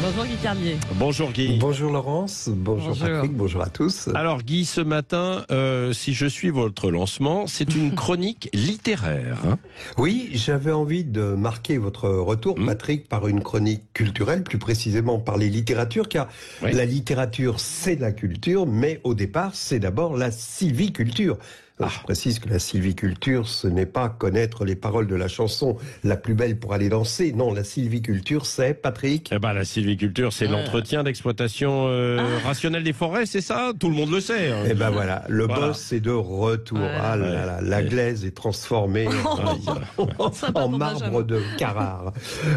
Bonjour Guy Carlier. Bonjour Guy. Bonjour Laurence, bonjour Patrick, bonjour à tous. Alors Guy, ce matin, si je suis votre lancement, c'est une chronique littéraire. Hein. Oui, j'avais envie de marquer votre retour, Patrick, par une chronique culturelle, plus précisément par les littératures, car la littérature, c'est la culture, mais au départ, c'est d'abord la sylviculture. Je précise que la sylviculture, ce n'est pas connaître les paroles de la chanson la plus belle pour aller danser. Non, la sylviculture, c'est, Patrick... La sylviculture, c'est l'entretien d'exploitation rationnelle des forêts, c'est ça? Tout le monde le sait. Hein. Et ben voilà, le boss est de retour. La glaise est transformée en marbre de Carrare.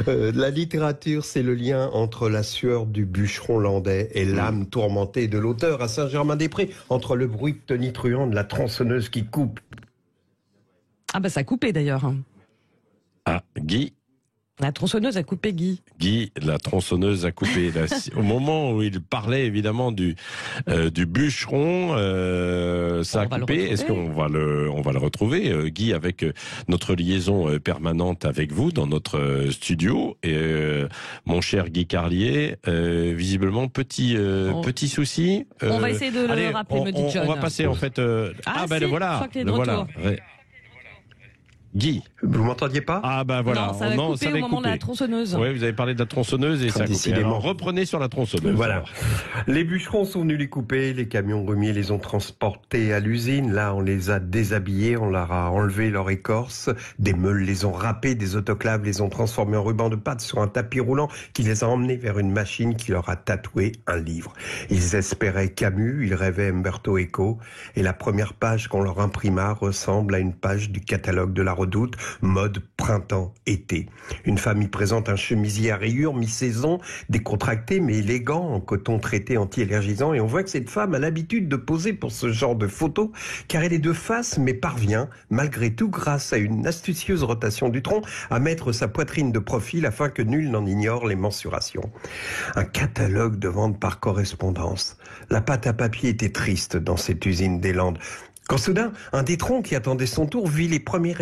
La littérature, c'est le lien entre la sueur du bûcheron landais et l'âme tourmentée de l'auteur à Saint-Germain-des-Prés, entre le bruit tonitruant de la tronçonneuse qui coupe. Ah bah ça a coupé d'ailleurs. Ah, Guy. La tronçonneuse a coupé Guy. Guy, la tronçonneuse a coupé. Au moment où il parlait évidemment du bûcheron, ça a coupé. Est-ce qu'on va le retrouver, Guy, avec notre liaison permanente avec vous dans notre studio. Et mon cher Guy Carlier, visiblement petit souci. On va essayer de le rappeler, me dit John. On va passer en fait. Le voilà. Le voilà. Guy, vous m'entendiez pas? Ah ben voilà, non, ça avait coupé au moment de la tronçonneuse. Oui, vous avez parlé de la tronçonneuse et ça a coupé. Alors, reprenez sur la tronçonneuse. Voilà. Les bûcherons sont venus les couper, les camions gommiers les ont transportés à l'usine. Là, on les a déshabillés, on leur a enlevé leur écorce. Des meules les ont râpés, des autoclaves les ont transformés en rubans de pâte sur un tapis roulant qui les a emmenés vers une machine qui leur a tatoué un livre. Ils espéraient Camus, ils rêvaient Umberto Eco. Et la première page qu'on leur imprima ressemble à une page du catalogue de la Redoute, mode printemps-été. Une femme y présente un chemisier à rayures, mi-saison, décontracté mais élégant, en coton traité anti-allergisant, et on voit que cette femme a l'habitude de poser pour ce genre de photos, car elle est de face mais parvient, malgré tout, grâce à une astucieuse rotation du tronc, à mettre sa poitrine de profil afin que nul n'en ignore les mensurations. Un catalogue de vente par correspondance. La pâte à papier était triste dans cette usine des Landes. Quand soudain, un des troncs qui attendait son tour vit les premiers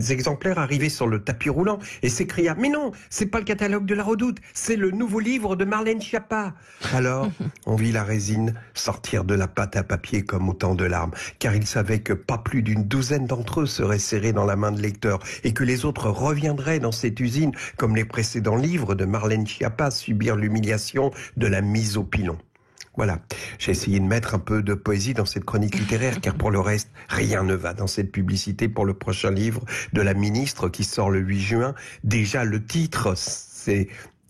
exemplaires arriver sur le tapis roulant et s'écria « Mais non, c'est pas le catalogue de la Redoute, c'est le nouveau livre de Marlène Schiappa !» Alors, on vit la résine sortir de la pâte à papier comme autant de larmes, car il savait que pas plus d'une douzaine d'entre eux seraient serrés dans la main de lecteur et que les autres reviendraient dans cette usine, comme les précédents livres de Marlène Schiappa, subir l'humiliation de la mise au pilon. Voilà, j'ai essayé de mettre un peu de poésie dans cette chronique littéraire, car pour le reste, rien ne va dans cette publicité pour le prochain livre de la ministre qui sort le 8 juin. Déjà, le titre,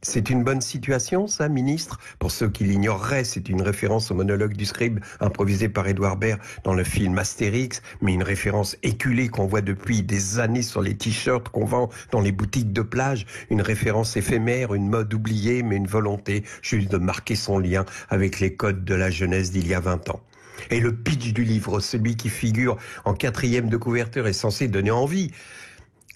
c'est une bonne situation, ça, ministre? Pour ceux qui l'ignoreraient, c'est une référence au monologue du scribe improvisé par Édouard Baird dans le film Astérix, mais une référence éculée qu'on voit depuis des années sur les t-shirts qu'on vend dans les boutiques de plage, une référence éphémère, une mode oubliée, mais une volonté juste de marquer son lien avec les codes de la jeunesse d'il y a 20 ans. Et le pitch du livre, celui qui figure en 4e de couverture, est censé donner envie.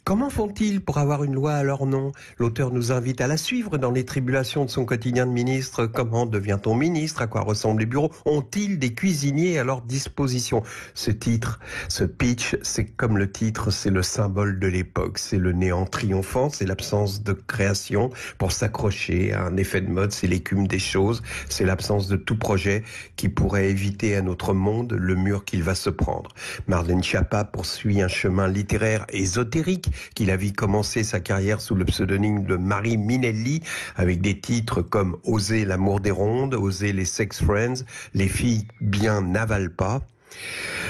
Comment font-ils pour avoir une loi à leur nom? L'auteur nous invite à la suivre dans les tribulations de son quotidien de ministre. Comment devient-on ministre? À quoi ressemblent les bureaux? Ont-ils des cuisiniers à leur disposition? Ce titre, ce pitch, c'est comme le titre, c'est le symbole de l'époque. C'est le néant triomphant, c'est l'absence de création pour s'accrocher à un effet de mode, c'est l'écume des choses, c'est l'absence de tout projet qui pourrait éviter à notre monde le mur qu'il va se prendre. Marlène Schiappa poursuit un chemin littéraire ésotérique qu'il a vu commencer sa carrière sous le pseudonyme de Marie Minelli, avec des titres comme « Oser l'amour des rondes »,« Oser les sex friends »,« Les filles bien n'avalent pas ».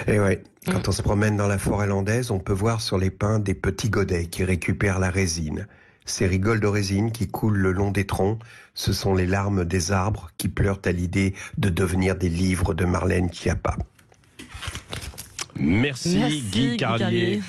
Et ouais, quand on se promène dans la forêt landaise, on peut voir sur les pins des petits godets qui récupèrent la résine. Ces rigoles de résine qui coulent le long des troncs, ce sont les larmes des arbres qui pleurent à l'idée de devenir des livres de Marlène Schiappa. Merci Guy Carlier.